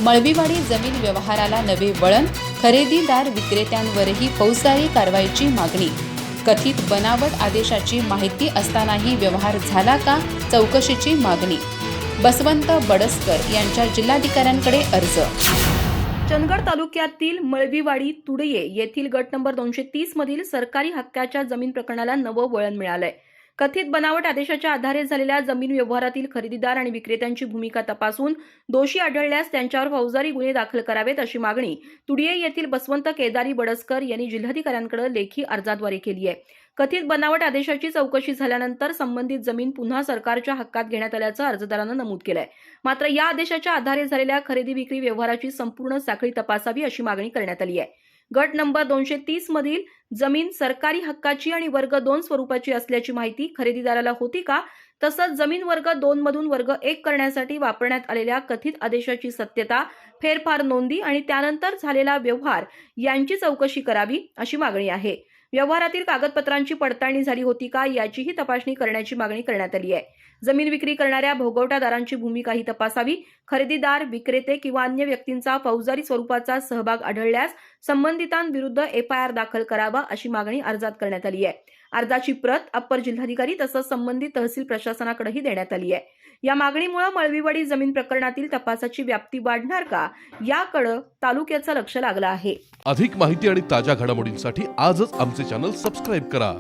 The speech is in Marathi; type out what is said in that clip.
मळवीवाडी जमीन व्यवहाराला नवे वळण, खरेदीदार विक्रेत्यांवरही फौजदारी कारवाईची मागणी। कथित बनावट आदेशाची माहिती असतानाही व्यवहार झाला का, चौकशीची मागणी। बसवंत बडसकर यांच्या जिल्हाधिकाऱ्यांकडे अर्ज। चंदगड तालुक्यातील मळवीवाडी तुडये येथील गट नंबर 230 मधील सरकारी हक्काच्या जमीन प्रकरणाला नवं वळण मिळालंय। कथित बनावट आदेशाच्या आधारे झालेल्या जमीन व्यवहारातील खरेदीदार आणि विक्रेत्यांची भूमिका तपासून दोषी आढळल्यास त्यांच्यावर फौजदारी गुन्हे दाखल करावेत अशी मागणी तुडये येथील बसवंत केदारी बडसकर यांनी जिल्हाधिकाऱ्यांकडे लेखी अर्जाद्वारे केली आहे। कथित बनावट आदेशाची चौकशी झाल्यानंतर संबंधित जमीन पुन्हा सरकारच्या हक्कात घेण्यात आल्याचं अर्जदारानं नमूद केलंय। मात्र या आदेशाच्या आधारे झालेल्या खरेदी विक्री व्यवहाराची संपूर्ण साखळी तपासावी अशी मागणी करण्यात आली आहे। गट नंबर 230 मधील जमीन सरकारी हक्काची आणि वर्ग 2 स्वरूपाची असल्याची माहिती खरेदीदाराला होती का, तसंच जमीन वर्ग 2 मधून वर्ग 1 करण्यासाठी वापरण्यात आलेल्या कथित आदेशाची सत्यता, फेरफार नोंदी आणि त्यानंतर झालेला व्यवहार यांची चौकशी करावी अशी मागणी आहे। व्यवहारातील कागदपत्रांची पडताळणी झाली होती का याचीही तपासणी करण्याची मागणी करण्यात आली आहे। जमीन विक्री करणाऱ्या भोगवटादारांची भूमिकाही तपासावी। खरेदीदार, विक्रेते किंवा अन्य व्यक्तींचा फौजदारी स्वरूपाचा सहभाग आढळल्यास संबंधितांविरुद्ध FIR दाखल करावा अशी मागणी अर्जात करण्यात आली आहे। अर्जाची प्रत अप्पर जिल्हाधिकारी तसंच संबंधित तहसील प्रशासनाकडेही देण्यात आली आहे। या मागणीमुळे मळवीवाडी जमीन प्रकरणातील तपासाची व्याप्ती वाढणार का याकडे तालुक्याचं लक्ष लागलं आहे। अधिक माहिती आणि ताज्या घडामोडींसाठी आजच आमचे चॅनल सबस्क्राइब करा।